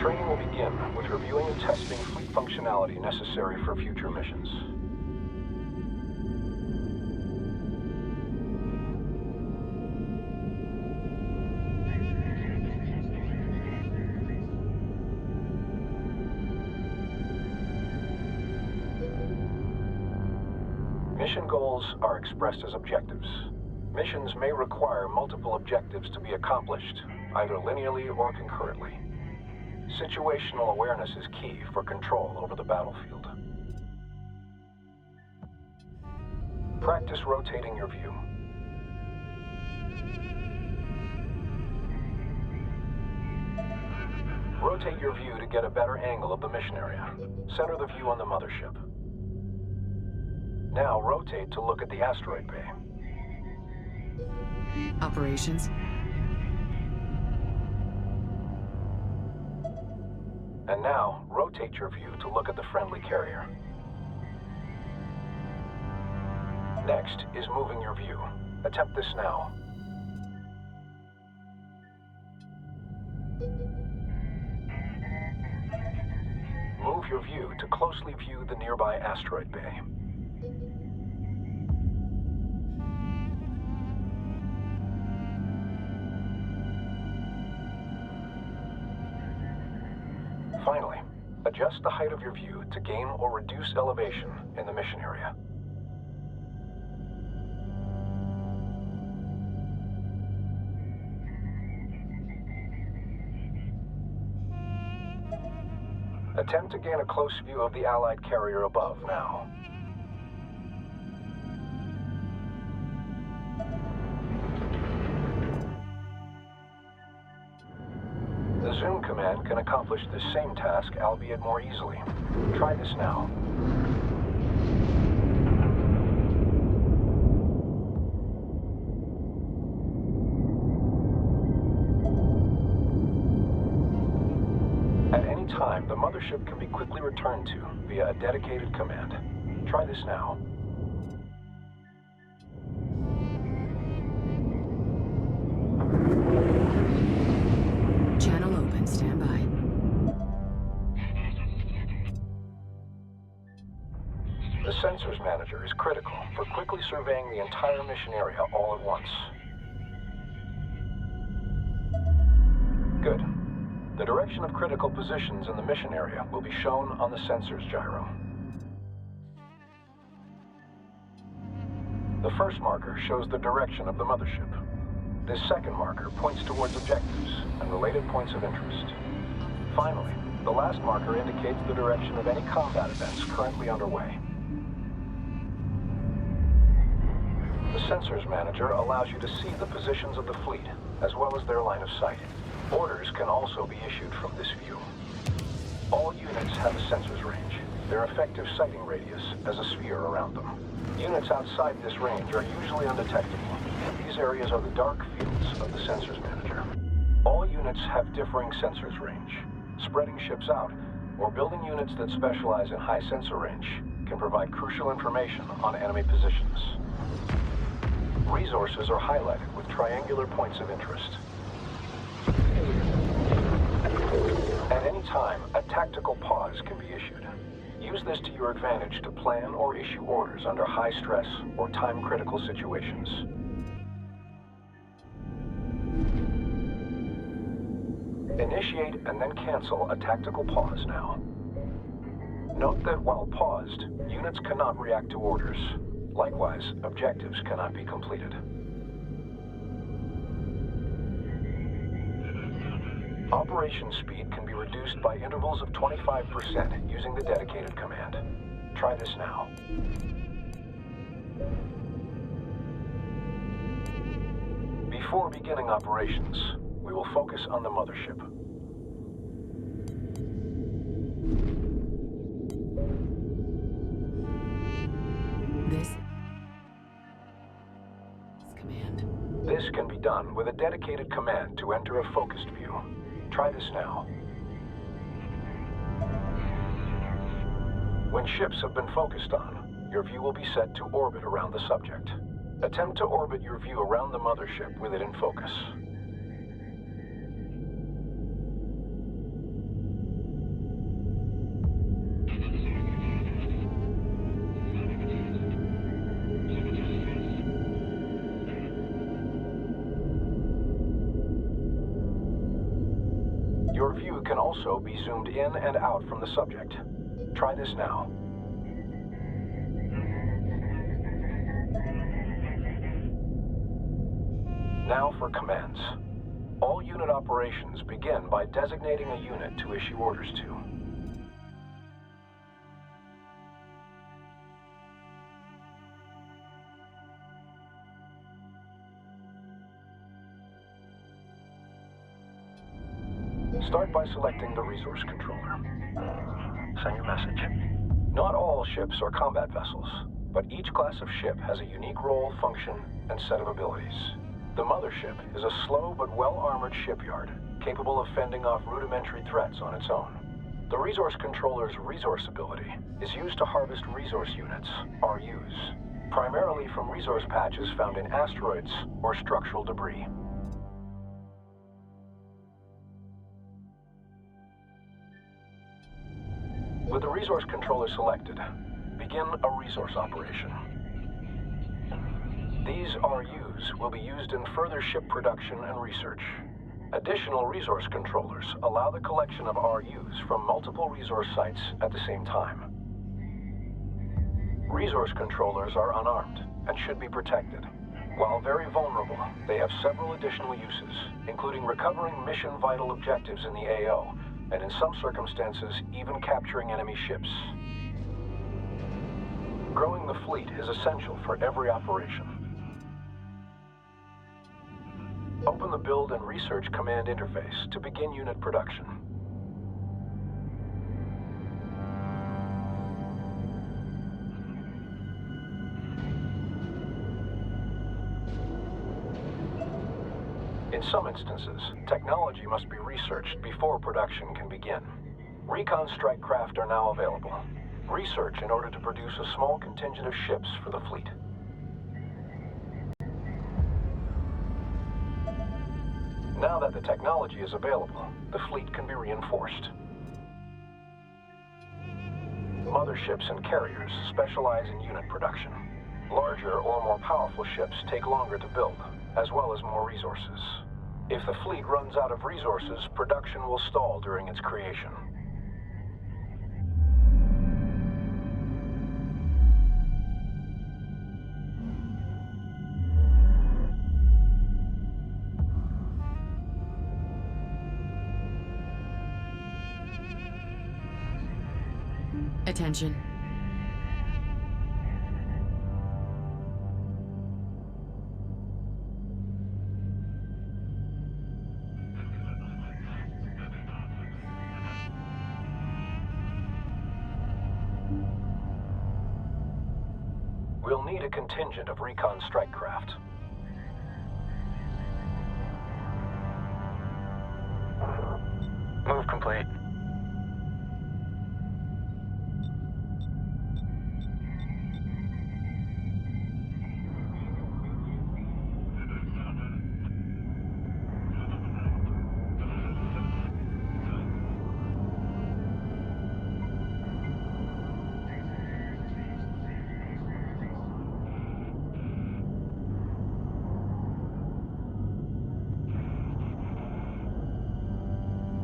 Training will begin with reviewing and testing fleet functionality necessary for future missions. Mission goals are expressed as objectives. Missions may require multiple objectives to be accomplished, either linearly or concurrently. Situational awareness is key for control over the battlefield. Practice rotating your view. Rotate your view to get a better angle of the mission area. Center the view on the mothership. Now rotate to look at the asteroid bay. Operations. And now, rotate your view to look at the friendly carrier. Next is moving your view. Attempt this now. Move your view to closely view the nearby asteroid bay. Finally, adjust the height of your view to gain or reduce elevation in the mission area. Attempt to gain a close view of the Allied carrier above now. The zoom command can accomplish this same task, albeit more easily. Try this now. At any time, the mothership can be quickly returned to via a dedicated command. Try this now. Channel open. Stand by. The Sensors Manager is critical for quickly surveying the entire mission area all at once. Good. The direction of critical positions in the mission area will be shown on the sensors gyro. The first marker shows the direction of the mothership. This second marker points towards objectives and related points of interest. Finally, the last marker indicates the direction of any combat events currently underway. The Sensors Manager allows you to see the positions of the fleet, as well as their line of sight. Orders can also be issued from this view. All units have a sensors range, their effective sighting radius as a sphere around them. Units outside this range are usually undetectable. These areas are the dark fields of the Sensors Manager. All units have differing sensors range. Spreading ships out, or building units that specialize in high sensor range, can provide crucial information on enemy positions. Resources are highlighted with triangular points of interest. At any time, a tactical pause can be issued. Use this to your advantage to plan or issue orders under high stress or time-critical situations. Initiate and then cancel a tactical pause now. Note that while paused, units cannot react to orders. Likewise, objectives cannot be completed. Operation speed can be reduced by intervals of 25% using the dedicated command. Try this now. Before beginning operations, we will focus on the mothership. This can be done with a dedicated command to enter a focused view. Try this now. When ships have been focused on, your view will be set to orbit around the subject. Attempt to orbit your view around the mothership with it in focus. Your view can also be zoomed in and out from the subject. Try this now. Now for commands. All unit operations begin by designating a unit to issue orders to. Start by selecting the resource controller. Send your message. Not all ships are combat vessels, but each class of ship has a unique role, function, and set of abilities. The mothership is a slow but well-armored shipyard, capable of fending off rudimentary threats on its own. The resource controller's resource ability is used to harvest resource units, RUs, primarily from resource patches found in asteroids or structural debris. With the resource controller selected, begin a resource operation. These RUs will be used in further ship production and research. Additional resource controllers allow the collection of RUs from multiple resource sites at the same time. Resource controllers are unarmed and should be protected. While very vulnerable, they have several additional uses, including recovering mission-vital objectives in the AO, and in some circumstances, even capturing enemy ships. Growing the fleet is essential for every operation. Open the Build and Research command interface to begin unit production. In some instances, technology must be researched before production can begin. Recon strike craft are now available. Research in order to produce a small contingent of ships for the fleet. Now that the technology is available, the fleet can be reinforced. Motherships and carriers specialize in unit production. Larger or more powerful ships take longer to build, as well as more resources. If the fleet runs out of resources, production will stall during its creation. Attention. We'll need a contingent of recon strike craft. Move complete.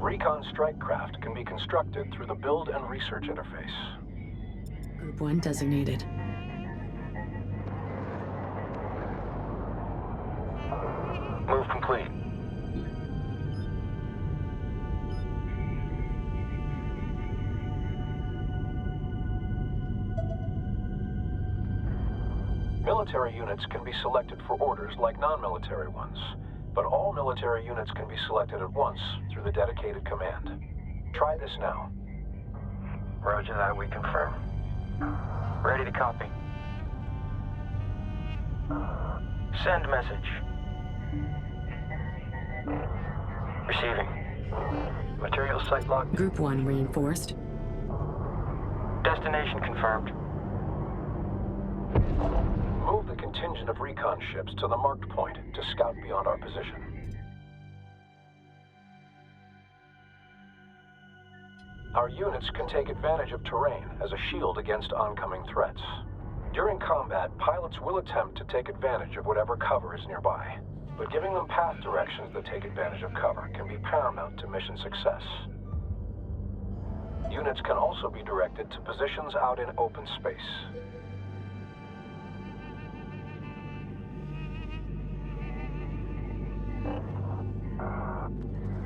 Recon strike craft can be constructed through the Build and Research interface. Group 1 designated. Move complete. Military units can be selected for orders like non-military ones, but all military units can be selected at once through the dedicated command. Try this now. Roger that, we confirm. Ready to copy. Send message. Receiving. Material site locked. Group 1 reinforced. Destination confirmed. Move the contingent of recon ships to the marked point to scout beyond our position. Our units can take advantage of terrain as a shield against oncoming threats. During combat, pilots will attempt to take advantage of whatever cover is nearby. but giving them path directions that take advantage of cover can be paramount to mission success. Units can also be directed to positions out in open space.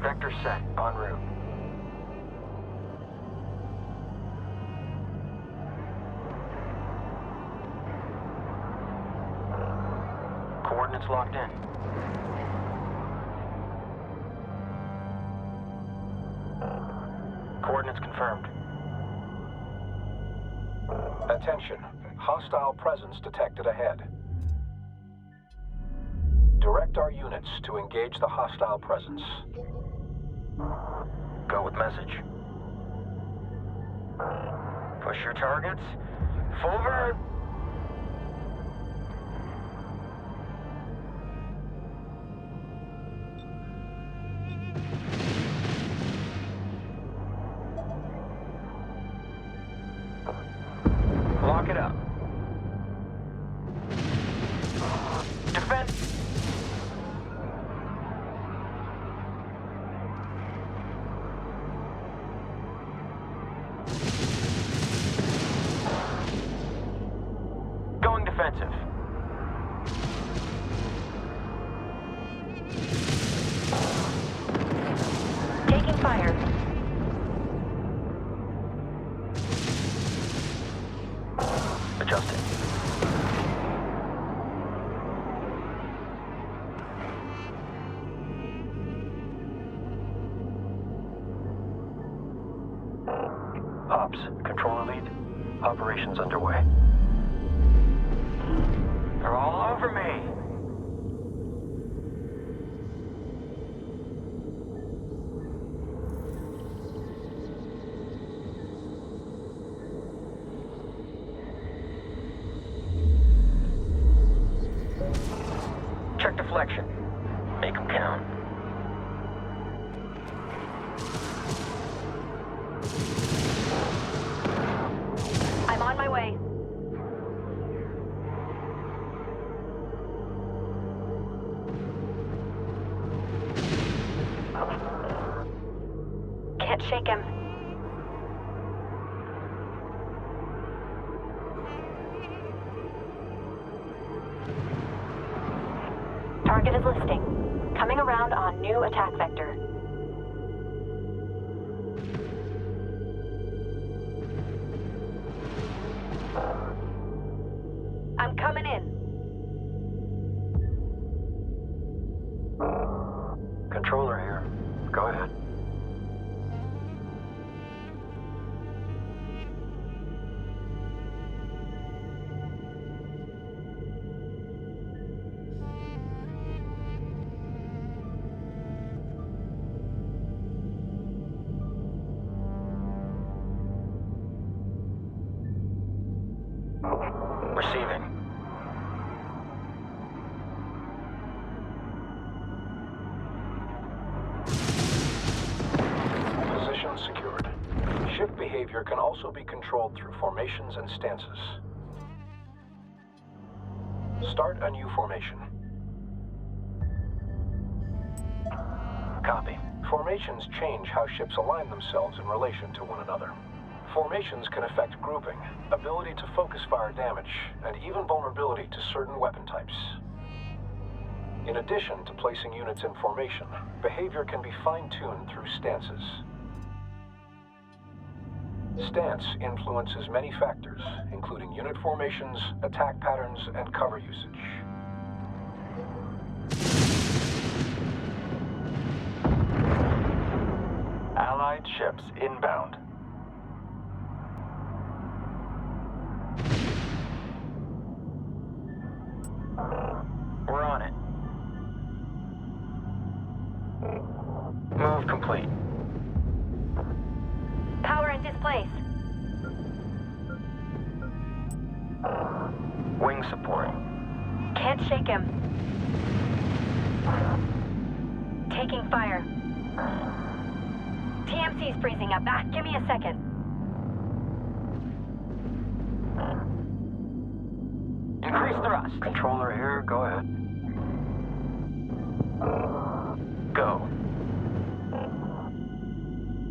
Vector set, en route. Coordinates locked in. Coordinates confirmed. Attention. Hostile presence detected ahead. Direct our units to engage the hostile presence. Go with message. Push your targets. Forward! Lock it up. Defend. Going defensive. Taking fire. Adjusting. Ops, controller lead. Operations underway. They're all over me. Check deflection. Make them count. I'm on my way. Can't shake him. Target is listing. Coming around on new attack vector. I'm coming in. Controller here. Go ahead. Receiving. Position secured. Ship behavior can also be controlled through formations and stances. Start a new formation. Copy. Formations change how ships align themselves in relation to one another. Formations can affect grouping, ability to focus fire damage, and even vulnerability to certain weapon types. In addition to placing units in formation, behavior can be fine-tuned through stances. Stance influences many factors, including unit formations, attack patterns, and cover usage. Allied ships inbound. We're on it. Move complete. Power in displace. Wing support. Can't shake him. Taking fire. TMC's freezing up. Give me a second. Increase thrust. Controller here, go ahead. Go.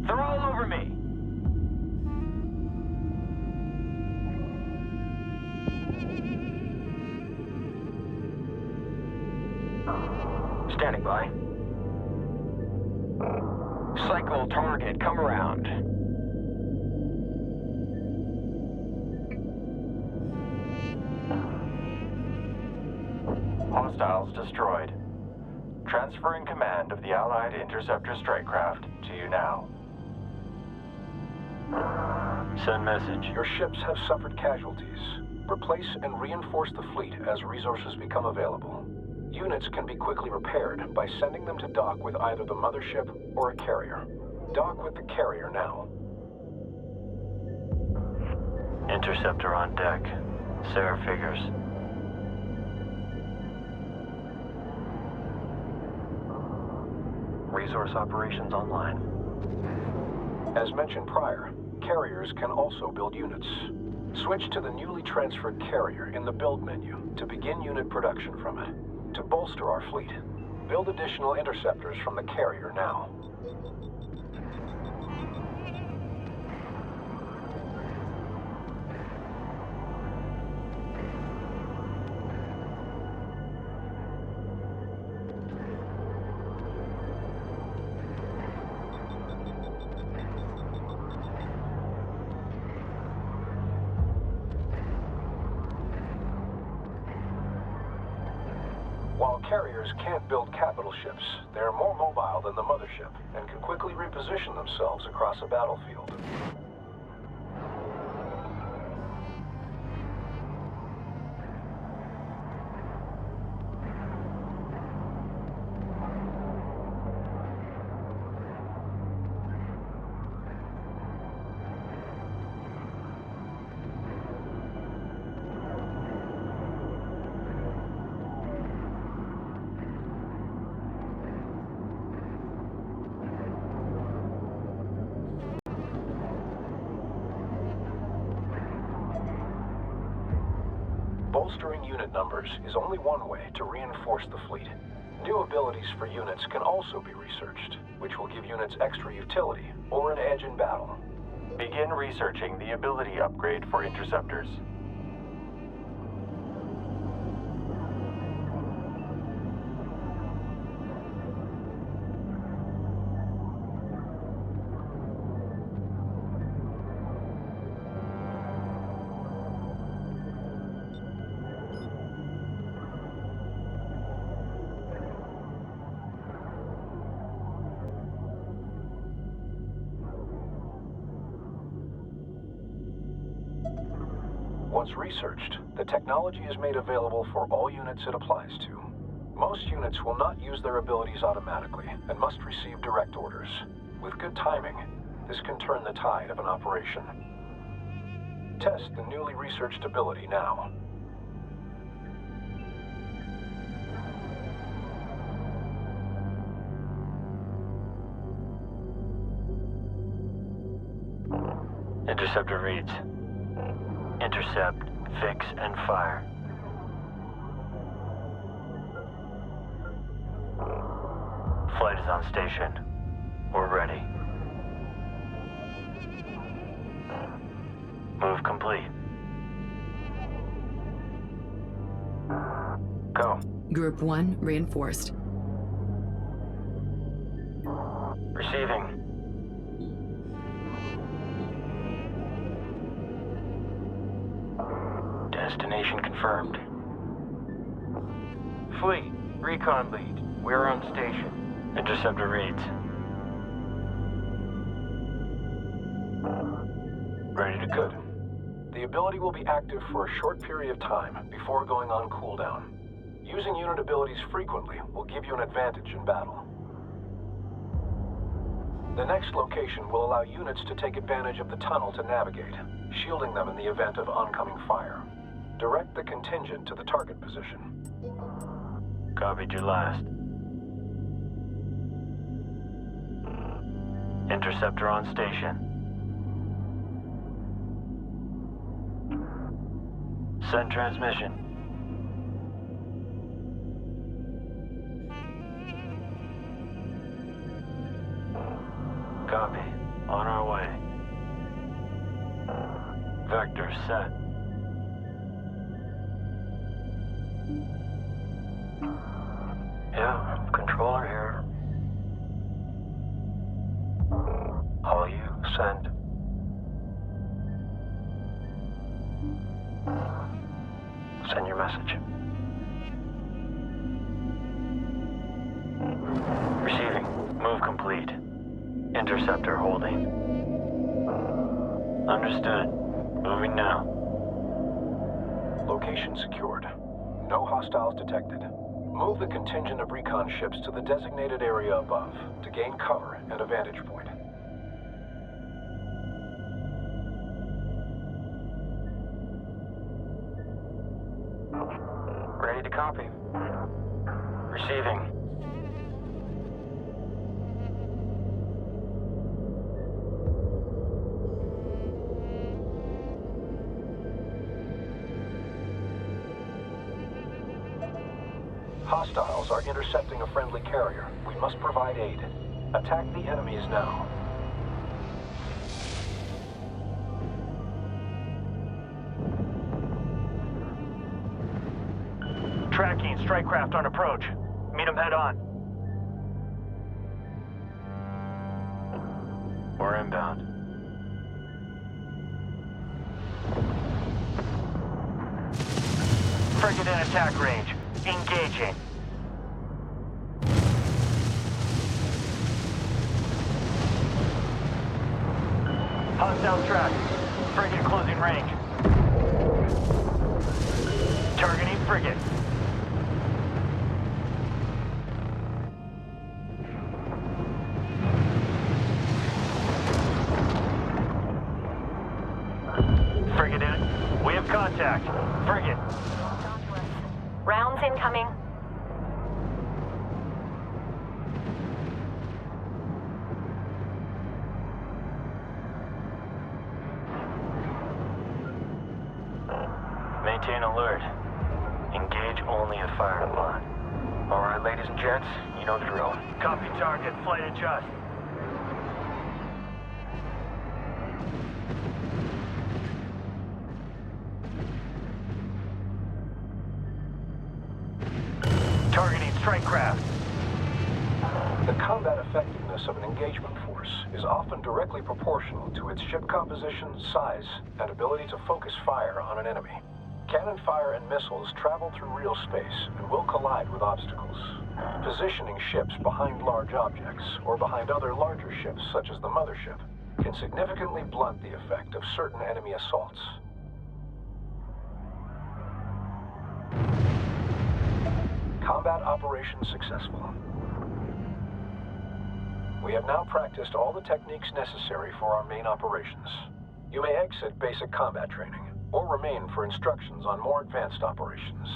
They're all over me! Standing by. Cycle target, come around. Hostiles destroyed. Transferring command of the Allied interceptor strikecraft to you now. Send message. Your ships have suffered casualties. Replace and reinforce the fleet as resources become available. Units can be quickly repaired by sending them to dock with either the mothership or a carrier. Dock with the carrier now. Interceptor on deck. Sarah figures. Resource operations online. As mentioned prior, carriers can also build units. Switch to the newly transferred carrier in the build menu to begin unit production from it. To bolster our fleet, build additional interceptors from the carrier now. While carriers can't build capital ships, they're more mobile than the mothership and can quickly reposition themselves across a battlefield. Bolstering unit numbers is only one way to reinforce the fleet. New abilities for units can also be researched, which will give units extra utility or an edge in battle. Begin researching the ability upgrade for interceptors. Once researched, the technology is made available for all units it applies to. Most units will not use their abilities automatically and must receive direct orders. With good timing, this can turn the tide of an operation. Test the newly researched ability now. Interceptor reads. Intercept, fix, and fire. Flight is on station. We're ready. Move complete. Go. Group 1 reinforced. Receiving. Destination confirmed. Fleet, recon lead. We're on station. Interceptor reads. Ready to go. Good. The ability will be active for a short period of time before going on cooldown. Using unit abilities frequently will give you an advantage in battle. The next location will allow units to take advantage of the tunnel to navigate, shielding them in the event of oncoming fire. Direct the contingent to the target position. Copied your last. Interceptor on station. Send transmission. Copy. On our way. Vector set. Yeah, controller here. All you, send. Send your message. Receiving. Move complete. Interceptor holding. Understood. Moving now. Location secured. No hostiles detected. Move the contingent of recon ships to the designated area above to gain cover and a vantage point. Ready to copy. Receiving. Hostiles are intercepting a friendly carrier. We must provide aid. Attack the enemies now. Tracking strike craft on approach. Meet them head on. We're inbound. Frigate in attack range. Engaging. Hostile track. Frigate closing range. Targeting frigate. Frigate in. We have contact. Frigate. Rounds incoming. Maintain alert. Engage only if fired upon. All right, ladies and gents, you know the drill. Copy target. Flight adjust. Targeting strike craft. The combat effectiveness of an engagement force is often directly proportional to its ship composition, size, and ability to focus fire on an enemy. Cannon fire and missiles travel through real space and will collide with obstacles. Positioning ships behind large objects or behind other larger ships, such as the mothership, can significantly blunt the effect of certain enemy assaults. Combat operation successful. We have now practiced all the techniques necessary for our main operations. You may exit basic combat training, or remain for instructions on more advanced operations.